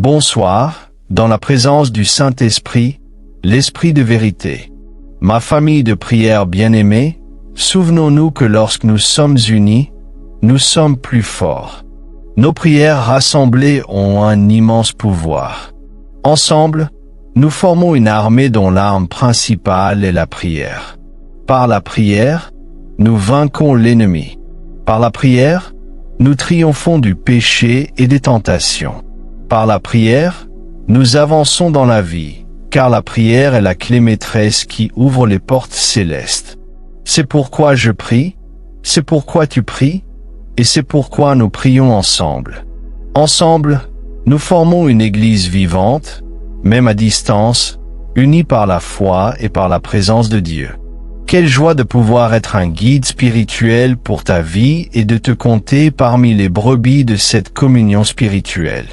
Bonsoir, dans la présence du Saint-Esprit, l'Esprit de vérité. Ma famille de prière bien-aimée, souvenons-nous que lorsque nous sommes unis, nous sommes plus forts. Nos prières rassemblées ont un immense pouvoir. Ensemble, nous formons une armée dont l'arme principale est la prière. Par la prière, nous vainquons l'ennemi. Par la prière, nous triomphons du péché et des tentations. Par la prière, nous avançons dans la vie, car la prière est la clé maîtresse qui ouvre les portes célestes. C'est pourquoi je prie, c'est pourquoi tu pries, et c'est pourquoi nous prions ensemble. Ensemble, nous formons une église vivante, même à distance, unie par la foi et par la présence de Dieu. Quelle joie de pouvoir être un guide spirituel pour ta vie et de te compter parmi les brebis de cette communion spirituelle.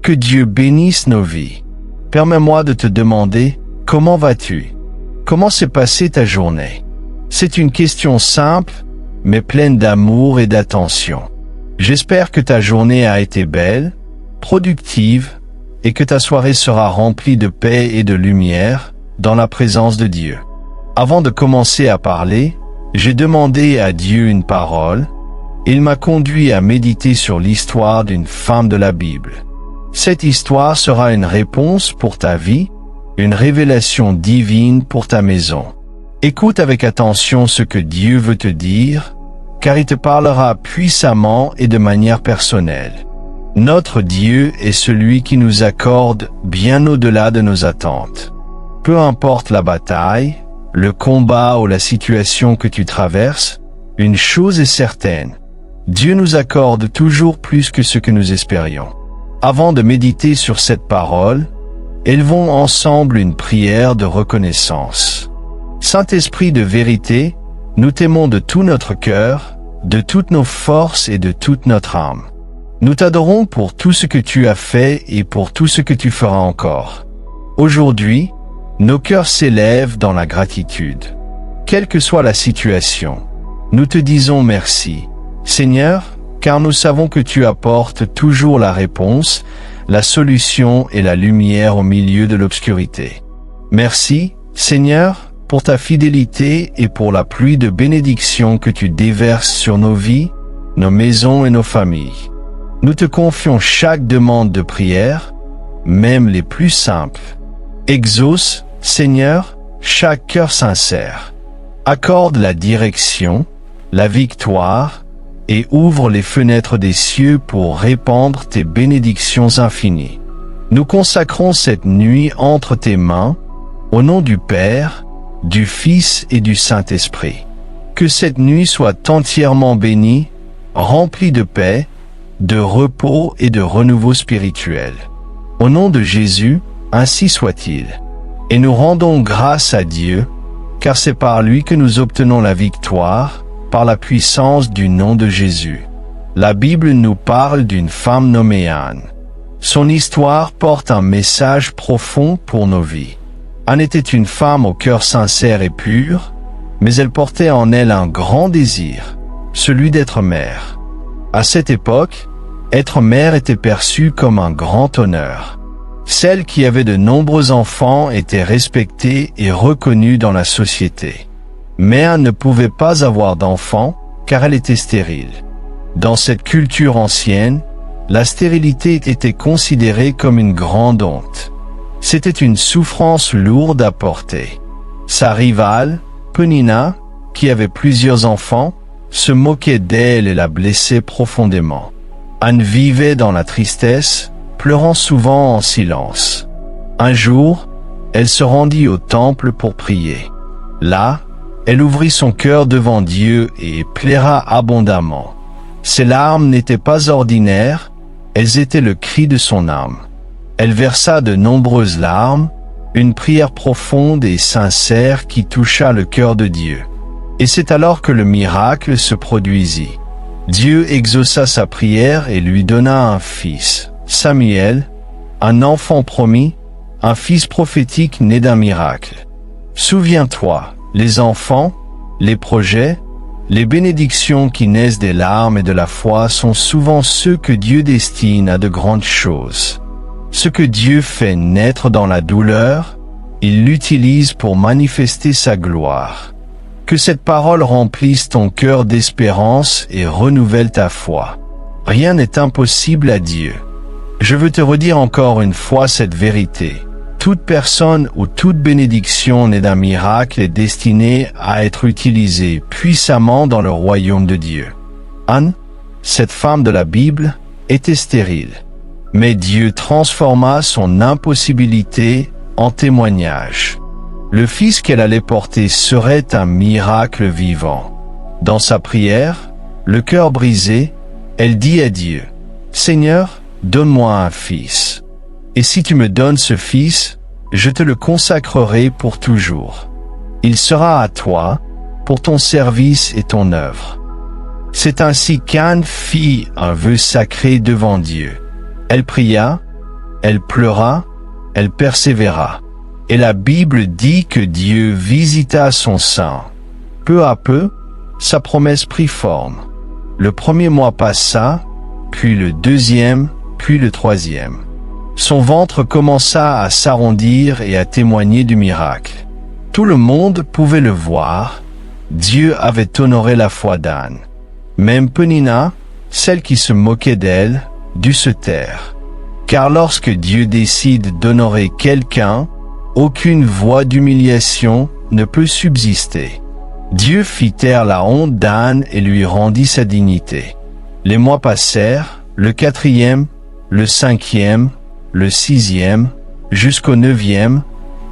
Que Dieu bénisse nos vies. Permets-moi de te demander, comment vas-tu? Comment s'est passée ta journée? C'est une question simple, mais pleine d'amour et d'attention. J'espère que ta journée a été belle, productive, et que ta soirée sera remplie de paix et de lumière, dans la présence de Dieu. Avant de commencer à parler, j'ai demandé à Dieu une parole. Il m'a conduit à méditer sur l'histoire d'une femme de la Bible. Cette histoire sera une réponse pour ta vie, une révélation divine pour ta maison. Écoute avec attention ce que Dieu veut te dire, car il te parlera puissamment et de manière personnelle. Notre Dieu est celui qui nous accorde bien au-delà de nos attentes. Peu importe la bataille, le combat ou la situation que tu traverses, une chose est certaine. Dieu nous accorde toujours plus que ce que nous espérions. Avant de méditer sur cette parole, élevons ensemble une prière de reconnaissance. Saint-Esprit de vérité, nous t'aimons de tout notre cœur, de toutes nos forces et de toute notre âme. Nous t'adorons pour tout ce que tu as fait et pour tout ce que tu feras encore. Aujourd'hui, nos cœurs s'élèvent dans la gratitude. Quelle que soit la situation, nous te disons merci, Seigneur, car nous savons que tu apportes toujours la réponse, la solution et la lumière au milieu de l'obscurité. Merci, Seigneur, pour ta fidélité et pour la pluie de bénédictions que tu déverses sur nos vies, nos maisons et nos familles. Nous te confions chaque demande de prière, même les plus simples. Exauce, Seigneur, chaque cœur sincère. Accorde la direction, la victoire, et ouvre les fenêtres des cieux pour répandre tes bénédictions infinies. Nous consacrons cette nuit entre tes mains, au nom du Père, du Fils et du Saint-Esprit. Que cette nuit soit entièrement bénie, remplie de paix, de repos et de renouveau spirituel. Au nom de Jésus, ainsi soit-il. Et nous rendons grâce à Dieu, car c'est par lui que nous obtenons la victoire, par la puissance du nom de Jésus. La Bible nous parle d'une femme nommée Anne. Son histoire porte un message profond pour nos vies. Anne était une femme au cœur sincère et pur, mais elle portait en elle un grand désir, celui d'être mère. À cette époque, être mère était perçu comme un grand honneur. Celle qui avait de nombreux enfants était respectée et reconnue dans la société. Mais Anne ne pouvait pas avoir d'enfants, car elle était stérile. Dans cette culture ancienne, la stérilité était considérée comme une grande honte. C'était une souffrance lourde à porter. Sa rivale, Pénina, qui avait plusieurs enfants, se moquait d'elle et la blessait profondément. Anne vivait dans la tristesse, pleurant souvent en silence. Un jour, elle se rendit au temple pour prier. Là, elle ouvrit son cœur devant Dieu et pléra abondamment. Ses larmes n'étaient pas ordinaires, elles étaient le cri de son âme. Elle versa de nombreuses larmes, une prière profonde et sincère qui toucha le cœur de Dieu. Et c'est alors que le miracle se produisit. Dieu exauça sa prière et lui donna un fils, Samuel, un enfant promis, un fils prophétique né d'un miracle. Souviens-toi, les enfants, les projets, les bénédictions qui naissent des larmes et de la foi sont souvent ceux que Dieu destine à de grandes choses. Ce que Dieu fait naître dans la douleur, il l'utilise pour manifester sa gloire. Que cette parole remplisse ton cœur d'espérance et renouvelle ta foi. Rien n'est impossible à Dieu. Je veux te redire encore une fois cette vérité. Toute personne ou toute bénédiction née d'un miracle est destinée à être utilisée puissamment dans le royaume de Dieu. Anne, cette femme de la Bible, était stérile. Mais Dieu transforma son impossibilité en témoignage. Le fils qu'elle allait porter serait un miracle vivant. Dans sa prière, le cœur brisé, elle dit à Dieu, « Seigneur, donne-moi un fils. Et si tu me donnes ce fils, je te le consacrerai pour toujours. Il sera à toi, pour ton service et ton œuvre. » C'est ainsi qu'Anne fit un vœu sacré devant Dieu. Elle pria, elle pleura, elle persévéra. Et la Bible dit que Dieu visita son sein. Peu à peu, sa promesse prit forme. Le premier mois passa, puis le deuxième, puis le troisième. Son ventre commença à s'arrondir et à témoigner du miracle. Tout le monde pouvait le voir. Dieu avait honoré la foi d'Anne. Même Pénina, celle qui se moquait d'elle, dut se taire. Car lorsque Dieu décide d'honorer quelqu'un, aucune voie d'humiliation ne peut subsister. Dieu fit taire la honte d'Anne et lui rendit sa dignité. Les mois passèrent, le 4e, le 5e, le 6e, jusqu'au 9e,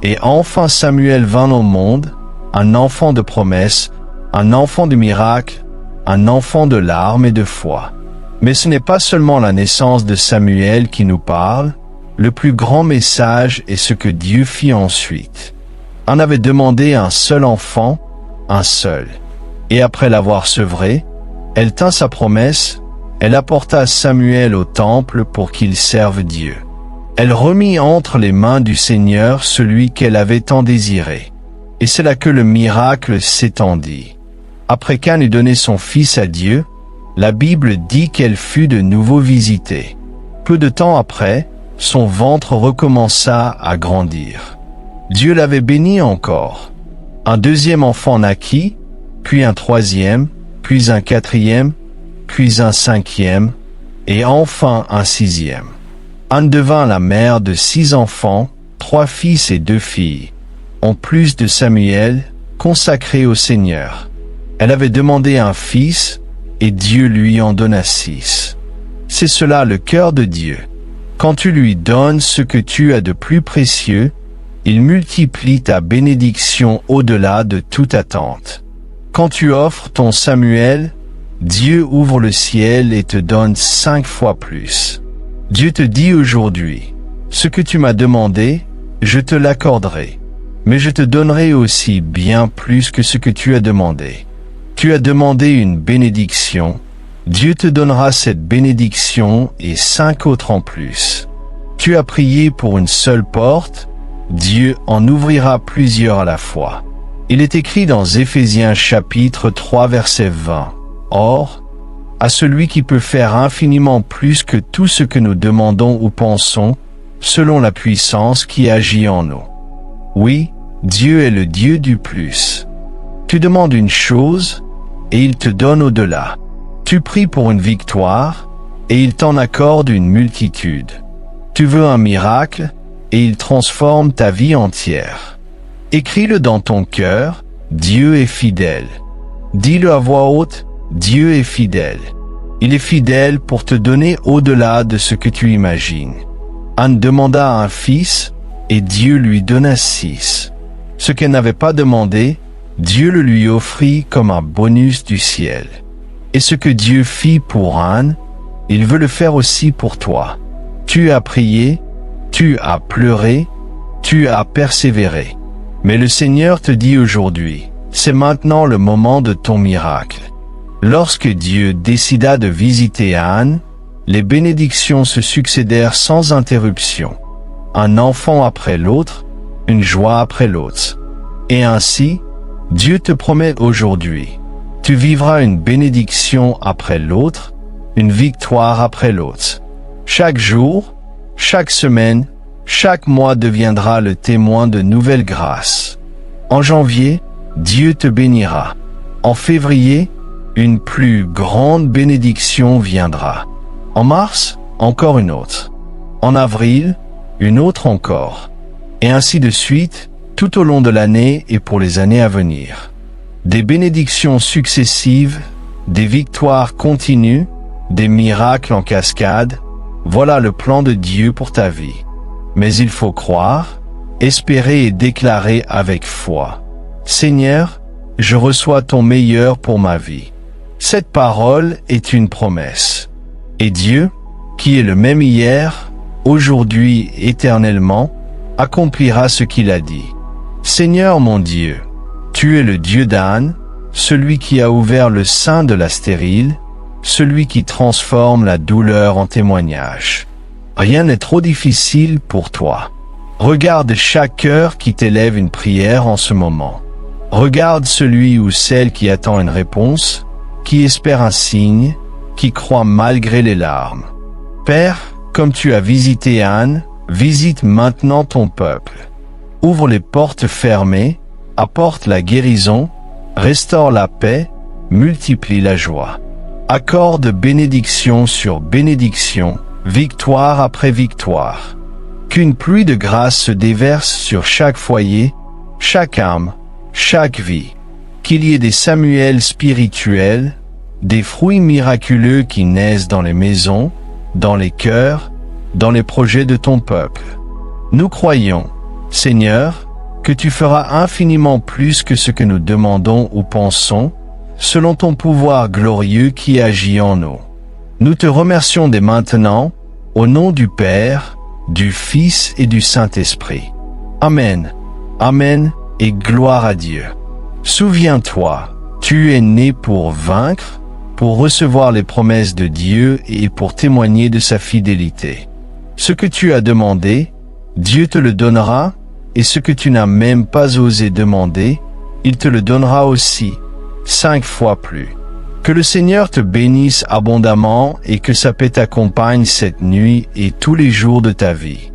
et enfin Samuel vint au monde, un enfant de promesse, un enfant de miracle, un enfant de larmes et de foi. Mais ce n'est pas seulement la naissance de Samuel qui nous parle, le plus grand message est ce que Dieu fit ensuite. On avait demandé un seul enfant, un seul. Et après l'avoir sevré, elle tint sa promesse, elle apporta Samuel au temple pour qu'il serve Dieu. Elle remit entre les mains du Seigneur celui qu'elle avait tant désiré. Et c'est là que le miracle s'étendit. Après qu'Anne eut donné son fils à Dieu, la Bible dit qu'elle fut de nouveau visitée. Peu de temps après, son ventre recommença à grandir. Dieu l'avait bénie encore. Un deuxième enfant naquit, puis un troisième, puis un quatrième, puis un cinquième, et enfin un sixième. Anne devint la mère de 6 enfants, 3 fils et 2 filles, en plus de Samuel, consacré au Seigneur. Elle avait demandé un fils, et Dieu lui en donna 6. C'est cela le cœur de Dieu. Quand tu lui donnes ce que tu as de plus précieux, il multiplie ta bénédiction au-delà de toute attente. Quand tu offres ton Samuel, Dieu ouvre le ciel et te donne 5 fois plus. Dieu te dit aujourd'hui, ce que tu m'as demandé, je te l'accorderai. Mais je te donnerai aussi bien plus que ce que tu as demandé. Tu as demandé une bénédiction, Dieu te donnera cette bénédiction et 5 autres en plus. Tu as prié pour une seule porte, Dieu en ouvrira plusieurs à la fois. Il est écrit dans Éphésiens chapitre 3 verset 20. Or, à celui qui peut faire infiniment plus que tout ce que nous demandons ou pensons, selon la puissance qui agit en nous. Oui, Dieu est le Dieu du plus. Tu demandes une chose, et il te donne au-delà. Tu pries pour une victoire, et il t'en accorde une multitude. Tu veux un miracle, et il transforme ta vie entière. Écris-le dans ton cœur, Dieu est fidèle. Dis-le à voix haute, Dieu est fidèle. Il est fidèle pour te donner au-delà de ce que tu imagines. Anne demanda un fils, et Dieu lui donna 6. Ce qu'elle n'avait pas demandé, Dieu le lui offrit comme un bonus du ciel. Et ce que Dieu fit pour Anne, il veut le faire aussi pour toi. Tu as prié, tu as pleuré, tu as persévéré. Mais le Seigneur te dit aujourd'hui, c'est maintenant le moment de ton miracle. Lorsque Dieu décida de visiter Anne, les bénédictions se succédèrent sans interruption. Un enfant après l'autre, une joie après l'autre. Et ainsi, Dieu te promet aujourd'hui, tu vivras une bénédiction après l'autre, une victoire après l'autre. Chaque jour, Chaque semaine, chaque mois deviendra le témoin de nouvelles grâces. En janvier, Dieu te bénira. En février, une plus grande bénédiction viendra. En mars, encore une autre. En avril, une autre encore. Et ainsi de suite, tout au long de l'année et pour les années à venir. Des bénédictions successives, des victoires continues, des miracles en cascade, voilà le plan de Dieu pour ta vie. Mais il faut croire, espérer et déclarer avec foi. Seigneur, je reçois ton meilleur pour ma vie. Cette parole est une promesse. Et Dieu, qui est le même hier, aujourd'hui, éternellement, accomplira ce qu'il a dit. Seigneur mon Dieu, tu es le Dieu d'Anne, celui qui a ouvert le sein de la stérile, celui qui transforme la douleur en témoignage. Rien n'est trop difficile pour toi. Regarde chaque cœur qui t'élève une prière en ce moment. Regarde celui ou celle qui attend une réponse, qui espère un signe, qui croit malgré les larmes. Père, comme tu as visité Anne, visite maintenant ton peuple. Ouvre les portes fermées, apporte la guérison, restaure la paix, multiplie la joie. Accorde bénédiction sur bénédiction, victoire après victoire. Qu'une pluie de grâce se déverse sur chaque foyer, chaque âme, chaque vie. Qu'il y ait des Samuels spirituels, des fruits miraculeux qui naissent dans les maisons, dans les cœurs, dans les projets de ton peuple. Nous croyons, Seigneur, que tu feras infiniment plus que ce que nous demandons ou pensons, selon ton pouvoir glorieux qui agit en nous. Nous te remercions dès maintenant, au nom du Père, du Fils et du Saint-Esprit. Amen. Amen et gloire à Dieu. Souviens-toi, tu es né pour vaincre, pour recevoir les promesses de Dieu et pour témoigner de sa fidélité. Ce que tu as demandé, Dieu te le donnera, et ce que tu n'as même pas osé demander, il te le donnera aussi, 5 fois plus. Que le Seigneur te bénisse abondamment et que sa paix t'accompagne cette nuit et tous les jours de ta vie.